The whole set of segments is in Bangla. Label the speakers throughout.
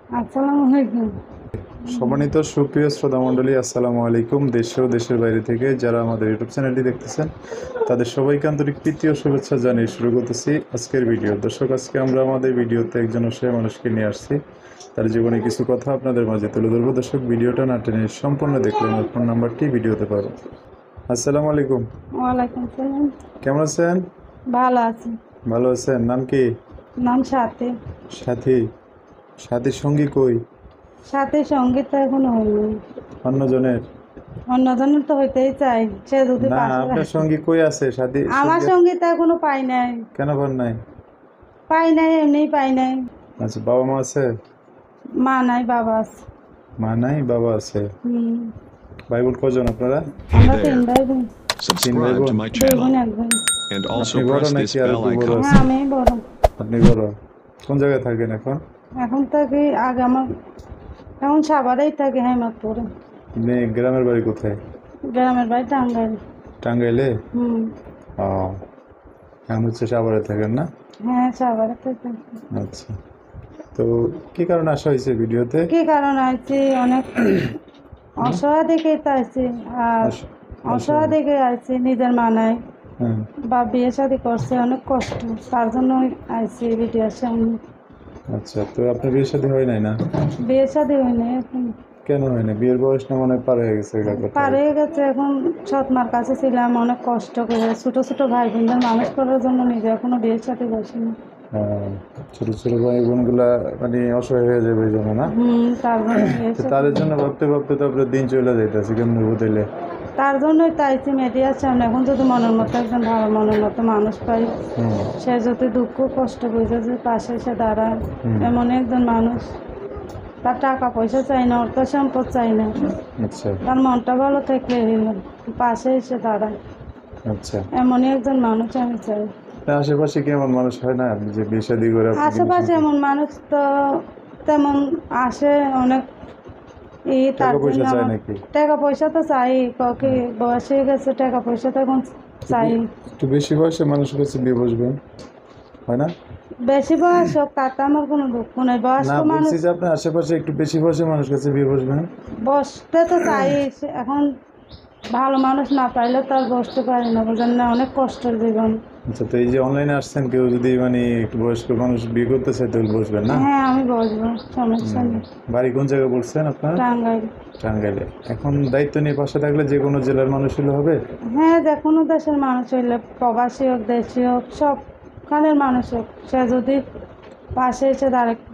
Speaker 1: আসসালামু আলাইকুম।
Speaker 2: সম্মানিত সুপ্রিয় শ্রোতা মণ্ডলী, আসসালামু আলাইকুম। দেশ ও দেশের বাইরে থেকে যারা আমাদের ইউটিউব চ্যানেলটি দেখতেছেন তাদের সবাইকে আন্তরিক প্রীতি ও শুভেচ্ছা জানিয়ে শুরু করতেছি আজকের ভিডিও। দর্শক, আজকে আমরা আমাদের ভিডিওতে একজন অসহায় মানুষকে নিয়ে আসছি, তার জীবনে কিছু কথা আপনাদের মাঝে তুলে ধরবো। দর্শক, ভিডিওটা না টেনে সম্পূর্ণ দেখলেন ওর ফোন নাম্বারটি ভিডিওতে পাবেন। আসসালামু আলাইকুম।
Speaker 1: ওয়ালাইকুম সালাম।
Speaker 2: কেমন আছেন?
Speaker 1: ভালো আছি।
Speaker 2: ভালো আছেন? নাম কি?
Speaker 1: নাম সাথী।
Speaker 2: সাথী? সাথীর সঙ্গী কই?
Speaker 1: সাথী সঙ্গীত এখনো হয়নি।
Speaker 2: অন্যজনের?
Speaker 1: অন্যজনের তো হইতেই চাই, সে যদি
Speaker 2: না,
Speaker 1: পাশে
Speaker 2: আপনার সঙ্গী কই আছে? সাথী
Speaker 1: আমার
Speaker 2: সঙ্গী
Speaker 1: সঙ্গীত এখনো পাই নাই।
Speaker 2: কেন পান নাই?
Speaker 1: পাই নাই, এমনি পাই নাই।
Speaker 2: আচ্ছা, বাবা মা আছে?
Speaker 1: মা নাই, বাবা আছে।
Speaker 2: মা নাই, বাবা আছে।
Speaker 1: হুম।
Speaker 2: ভাই বোন কজন আপনারা?
Speaker 1: আমরা তিন ভাই বোন।
Speaker 2: তিন ভাই
Speaker 3: Subscribe
Speaker 2: বোন?
Speaker 3: to my
Speaker 1: দুই বোন
Speaker 3: channel
Speaker 1: এক ভাই।
Speaker 3: and
Speaker 2: আপনি
Speaker 3: also
Speaker 2: বড়
Speaker 3: press this
Speaker 2: নাকি আর
Speaker 3: bell
Speaker 2: একটু বড়
Speaker 3: icon.
Speaker 1: হ্যাঁ,
Speaker 2: আছে?
Speaker 1: আমি বড়।
Speaker 2: আপনি বড়? কোন জায়গায় থাকেন এখন?
Speaker 1: এখন থাকি, আগে আমার এখন সাভারেই থাকি, হেমাদপুরে।
Speaker 2: আপনি গ্রামের বাড়ি কোথায়?
Speaker 1: গ্রামের বাড়ি টাঙ্গাইল।
Speaker 2: টাঙ্গাইলে?
Speaker 1: হুম।
Speaker 2: ও, এখন হচ্ছে সাভারে থাকেন না?
Speaker 1: হ্যাঁ, সাভারে থাকি।
Speaker 2: আচ্ছা, তো কি কারণে আসা হয়েছে ভিডিওতে?
Speaker 1: কি কারণ আইছি, অনেক অসহায় দেখে তো আইছি। আর
Speaker 2: আস-
Speaker 1: অসহায় দেখে আইছি, নিজের মা নাই,
Speaker 2: হ্যাঁ।
Speaker 1: বা বিয়ে শাদী করছে, অনেক কষ্ট, তার জন্য আইছি ভিডিওর সামনে।
Speaker 2: আচ্ছা, তো আপনার বিয়ের সাথে হয় নাই না?
Speaker 1: বিয়ে শাদী হয়নি এখন।
Speaker 2: কেন হয় না? বিয়ের বয়স না মনে হয় পার হয়ে গেছে
Speaker 1: পার হয়ে গেছে, এখন সৎ মার কাছে ছিলাম, অনেক কষ্ট করে ছোট ছোট ভাই বোনদের মানুষ করার জন্য নিজে এখনো বিয়ে শাদী বসিনি।
Speaker 2: ছোট ছোট ভাই বোনগুলা মানে অসহায় হয়ে যাবে এই জন্য না?
Speaker 1: তার জন্য বিয়ে
Speaker 2: তো
Speaker 1: শাদী।
Speaker 2: তাদের জন্য ভাবতে ভাবতে তো আপনার দিন চলে যাইতেছে, কেমন বদলে?
Speaker 1: তার জন্যই তাইছি মিডিয়ার সামনে, এখন যদি মনের মতো একজন ভালো মনের মতো মানুষ পাই,
Speaker 2: হুম।
Speaker 1: সে যদি দুঃখ কষ্ট বুঝে যে পাশে এসে দাঁড়ায়,
Speaker 2: হুম।
Speaker 1: এমন একজন মানুষ, তার টাকা পয়সা চাই না, অর্থ সম্পদ চাই না,
Speaker 2: আচ্ছা
Speaker 1: তার মনটা ভালো থাকলে হলো, পাশে এসে দাঁড়ায়,
Speaker 2: আচ্ছা।
Speaker 1: এমনই একজন মানুষ আমি চাই।
Speaker 2: তা আশেপাশে কি এমন মানুষ হয় না যে বিয়ে শাদী করে আপনি
Speaker 1: আশেপাশে এমন মানুষ তো তেমন আসে অনেক, তার
Speaker 2: টাকা পয়সা
Speaker 1: জন্য
Speaker 2: চায়
Speaker 1: আমার
Speaker 2: নাকি?
Speaker 1: টাকা পয়সা তো চাই, কাউকে বয়স হয়ে গেছে, টাকা পয়সা তো এখন চাই।
Speaker 2: একটু বেশি বয়সে মানুষের কাছে বিয়ে বসবেন, হয় না?
Speaker 1: বেশি বয়স হোক তাতে আমার কোনো দুঃখ নেই,
Speaker 2: না,
Speaker 1: বয়স্ক মানুষ
Speaker 2: বলছি যে আপনার আশেপাশে একটু বেশি বয়সের মানুষ কাছে বিয়ে বসবেন।
Speaker 1: বসতে তো চাই, এখন ভালো মানুষ না পাইলে তো আর বসতে পারি না, বুঝেন না, অনেক কষ্টের জীবন।
Speaker 2: আচ্ছা, তো এই যে অনলাইনে আসছেন, কেউ যদি মানে একটু বয়স্ক মানুষ বিয়ে করতে চায় তাহলে বসবেন না?
Speaker 1: হ্যাঁ, আমি বসবো, সমস্যা নেই।
Speaker 2: বাড়ি কোন জায়গায় বলছেন আপনার?
Speaker 1: টাঙ্গাইল।
Speaker 2: টাঙ্গাইলে। এখন দায়িত্ব নিয়ে পাশে থাকলে যে কোনো জেলার মানুষ হলে হবে?
Speaker 1: হ্যাঁ, যে কোনো দেশের মানুষ হইলে, প্রবাসী হোক দেশি হোক, সবখানের মানুষ হোক, সে যদি পাশে এসে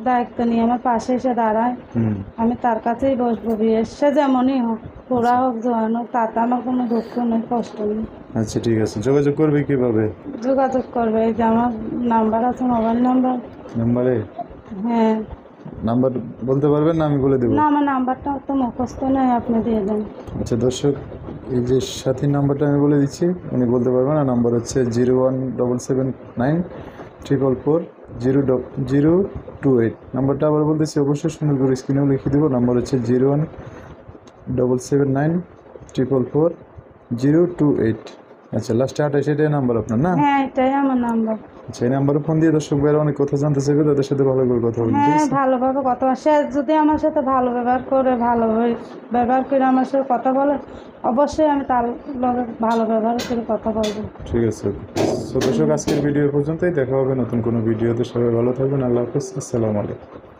Speaker 1: দায়িত্ব নিয়ে আমার পাশে এসে দাঁড়ায়,
Speaker 2: হুম।
Speaker 1: আমি তার কাছেই বসবো। বিয়ে সে যেমনই হোক, বুড়া হোক জোয়ান হোক, তাতে আমার কোনো দুঃখ নেই, কষ্ট নেই।
Speaker 2: আচ্ছা, ঠিক আছে। যোগাযোগ করবে কিভাবে?
Speaker 1: যোগাযোগ করবে, এই যে আমার নাম্বার আছে, মোবাইল নাম্বার।
Speaker 2: নাম্বারে?
Speaker 1: হ্যাঁ।
Speaker 2: নাম্বার বলতে পারবেন না আমি বলে দেবো?
Speaker 1: না, আমার নাম্বারটা তো মুখস্থ নেই, আপনি দিয়ে দেন।
Speaker 2: আচ্ছা দর্শক, এই যে সাথীর নাম্বারটা আমি বলে দিচ্ছি, উনি বলতে পারবেন না। নাম্বার হচ্ছে 01779 00028। নাম্বারটা আবার বলতেছি, অবশ্যই সুন্দর করে স্ক্রিনেও লিখে দেবো। নাম্বার হচ্ছে 01779 444 028। আচ্ছা, লাস্টে 28, এটাই নাম্বার আপনার না?
Speaker 1: হ্যাঁ, এটাই আমার নাম্বার।
Speaker 2: আচ্ছা, এই নাম্বারে ফোন দিয়ে দর্শক ভাইরা অনেক কথা জানতে চাইবে, তাদের সাথে ভালো করে কথা বলবেন, ঠিক
Speaker 1: হ্যাঁ,
Speaker 2: আছে?
Speaker 1: ভালোভাবে কথা সে যদি আমার সাথে ভালো ব্যবহার করে, ব্যবহার করে আমার সাথে কথা বলে, অবশ্যই আমি তার লগে ভালো ব্যবহার করে কথা বলবো।
Speaker 2: ঠিক আছে। তো দর্শক, আজকের ভিডিও পর্যন্তই। দেখা হবে নতুন কোনো ভিডিওতে। সবাই ভালো থাকবেন। আল্লাহ হাফেজ। আসসালামু আলাইকুম।